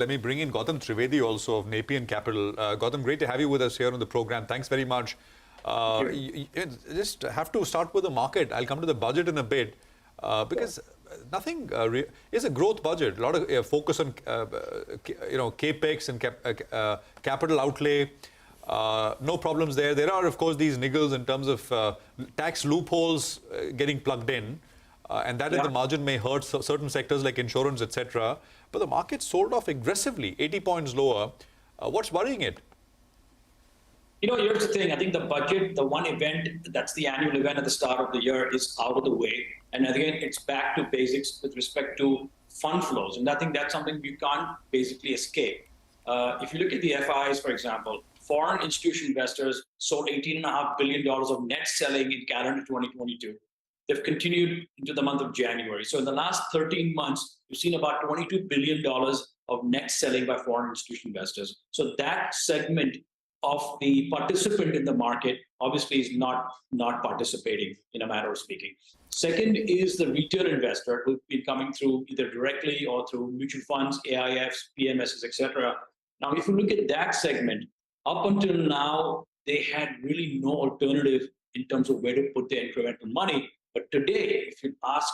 Let me bring in Gautam Trivedi also of Nepean Capital. Gautam, great to have you with us here on the program. Thanks very much. You just have to start with the market. I'll come to the budget in a bit because nothing is a growth budget. A lot of focus on capex and capital outlay. No problems there. There are, of course, these niggles in terms of tax loopholes getting plugged in. And that in the margin may hurt certain sectors like insurance, etc. But the market sold off aggressively, 80 points lower. What's worrying it? Here's the thing. I think the budget, the one event, that's the annual event at the start of the year, is out of the way. And again, it's back to basics with respect to fund flows. And I think that's something we can't basically escape. If you look at the FIs, for example, foreign institutional investors sold $18.5 billion of net selling in calendar 2022. They've continued into the month of January. So in the last 13 months, you've seen about $22 billion of net selling by foreign institutional investors. So that segment of the participant in the market obviously is not participating, in a matter of speaking. Second is the retail investor who've been coming through either directly or through mutual funds, AIFs, PMSs, etc. Now, if you look at that segment, up until now, they had really no alternative in terms of where to put their incremental money. But today, if you ask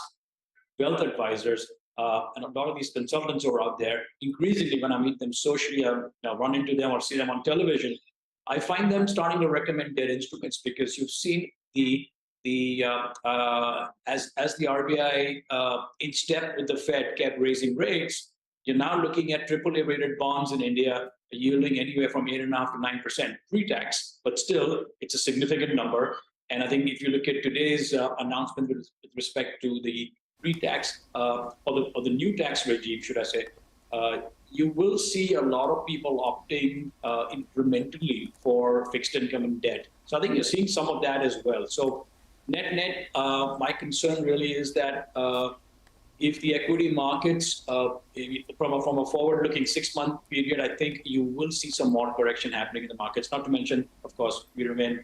wealth advisors, and a lot of these consultants who are out there, increasingly when I meet them socially, I run into them or see them on television, I find them starting to recommend their instruments because you've seen as the RBI in step with the Fed kept raising rates, you're now looking at AAA rated bonds in India yielding anywhere from 8.5% to 9% pre-tax, but still it's a significant number. And I think if you look at today's announcement with respect to the pre-tax or the new tax regime, should I say, you will see a lot of people opting incrementally for fixed income and debt. So I think you're seeing some of that as well. So net, my concern really is that if the equity markets, from a forward-looking 6-month period, I think you will see some more correction happening in the markets. Not to mention, of course, we remain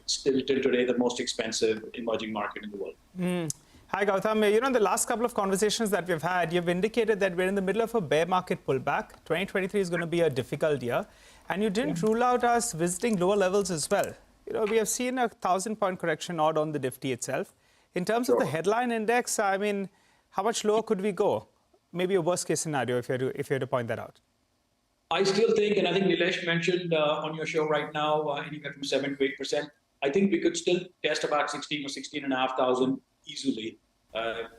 still till today the most expensive emerging market in the world. Hi, Gautam. In the last couple of conversations that we've had, you've indicated that we're in the middle of a bear market pullback. 2023 is going to be a difficult year. And you didn't rule out us visiting lower levels as well. We have seen a 1,000-point correction odd on the Nifty itself. In terms of the headline index, I mean, how much lower could we go? Maybe a worst-case scenario if you had to point that out. I still think, and I think Nilesh mentioned on your show right now, anywhere from 7 to 8%. I think we could still test about 16 or 16,500 easily.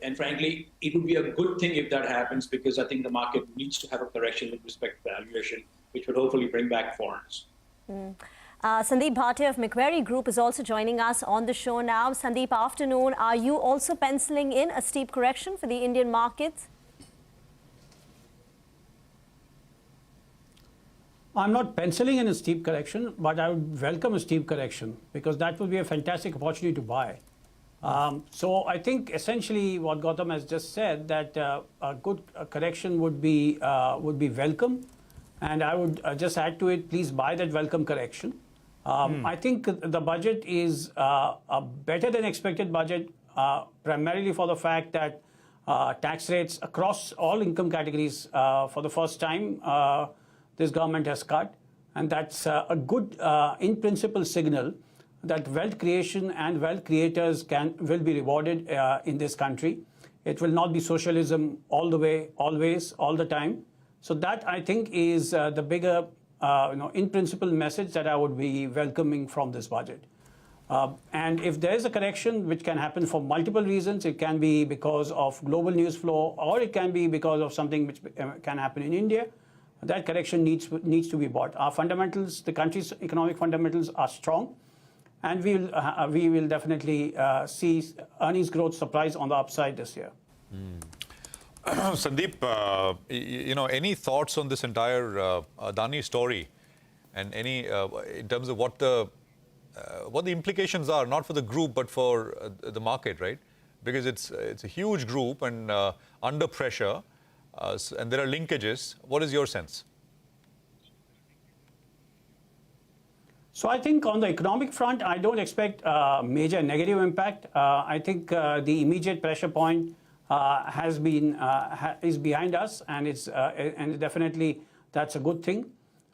And frankly, it would be a good thing if that happens because I think the market needs to have a correction with respect to valuation, which would hopefully bring back foreigners. Sandeep Bhatia of Macquarie Group is also joining us on the show now. Sandeep, afternoon. Are you also penciling in a steep correction for the Indian markets? I'm not penciling in a steep correction, but I would welcome a steep correction because that would be a fantastic opportunity to buy. So I think essentially what Gautam has just said, that a good correction would be welcome. And I would just add to it, please buy that welcome correction. I think the budget is a better than expected budget, primarily for the fact that tax rates across all income categories for the first time this government has cut. And that's a good, in principle, signal that wealth creation and wealth creators will be rewarded in this country. It will not be socialism all the way, always, all the time. So that, I think, is the bigger, in principle message that I would be welcoming from this budget. And if there is a correction, which can happen for multiple reasons, it can be because of global news flow, or it can be because of something which can happen in India, that correction needs to be bought. Our fundamentals, the country's economic fundamentals are strong. And we will definitely see earnings growth surprise on the upside this year. Sandeep, any thoughts on this entire Adani story, and any in terms of what the implications are, not for the group but for the market, right? Because it's a huge group and under pressure, and there are linkages. What is your sense? So I think on the economic front, I don't expect major negative impact. I think the immediate pressure point is behind us, and and definitely that's a good thing.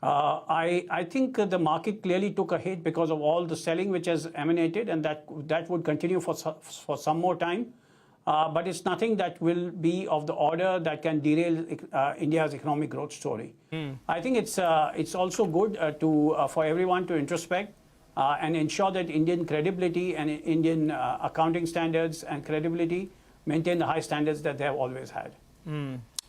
I think the market clearly took a hit because of all the selling which has emanated, and that would continue for some more time. But it's nothing that will be of the order that can derail India's economic growth story. I think it's also good for everyone to introspect and ensure that Indian credibility and Indian accounting standards and credibility maintain the high standards that they have always had.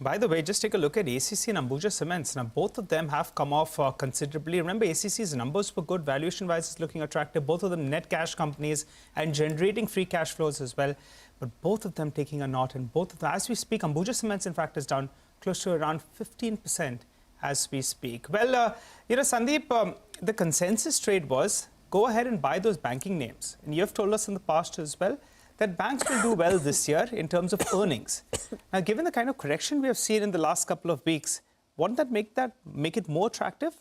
By the way, just take a look at ACC and Ambuja Cements. Now, both of them have come off considerably. Remember, ACC's numbers were good. Valuation-wise, it's looking attractive. Both of them net cash companies and generating free cash flows as well. But both of them taking a knot. And both of them, as we speak, Ambuja Cements, in fact, is down close to around 15% as we speak. Well, Sandeep, the consensus trade was go ahead and buy those banking names. And you have told us in the past as well that banks will do well this year in terms of earnings. Now, given the kind of correction we have seen in the last couple of weeks, wouldn't that make it more attractive?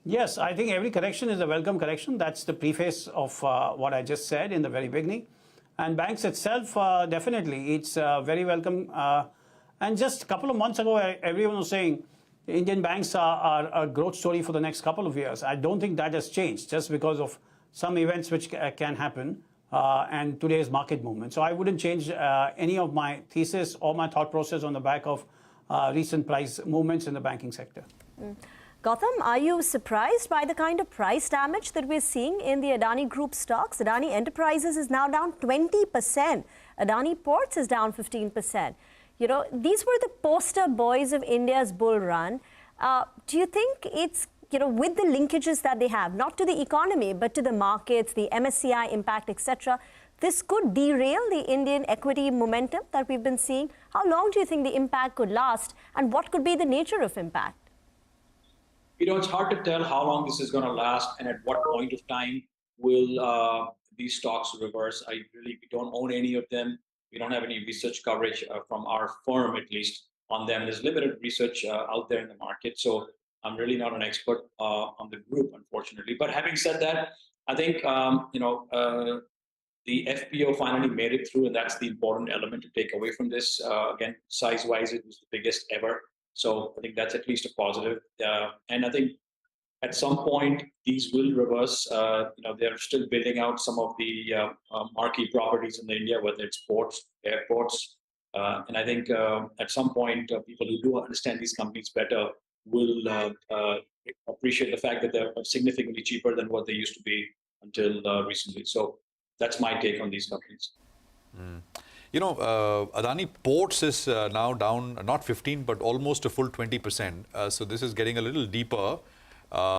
Yes, I think every correction is a welcome correction. That's the preface of what I just said in the very beginning. And banks itself, definitely, it's very welcome. And just a couple of months ago, everyone was saying Indian banks are a growth story for the next couple of years. I don't think that has changed just because of some events which can happen and today's market movement. So I wouldn't change any of my thesis or my thought process on the back of recent price movements in the banking sector. Gautam, are you surprised by the kind of price damage that we're seeing in the Adani Group stocks? Adani Enterprises is now down 20%. Adani Ports is down 15%. These were the poster boys of India's bull run. Do you think it's with the linkages that they have, not to the economy, but to the markets, the MSCI impact, etc., this could derail the Indian equity momentum that we've been seeing? How long do you think the impact could last, and what could be the nature of impact? It's hard to tell how long this is going to last and at what point of time will these stocks reverse. We don't own any of them. We don't have any research coverage from our firm, at least, on them. There's limited research out there in the market. So I'm really not an expert on the group, unfortunately. But having said that, I think, the FPO finally made it through, and that's the important element to take away from this. Again, size-wise, it was the biggest ever. So I think that's at least a positive. And I think at some point, these will reverse. They're still building out some of the marquee properties in India, whether it's ports, airports. And I think at some point, people who do understand these companies better will appreciate the fact that they're significantly cheaper than what they used to be until recently. So that's my take on these companies. Adani Ports is now down not 15, but almost a full 20%. So this is getting a little deeper.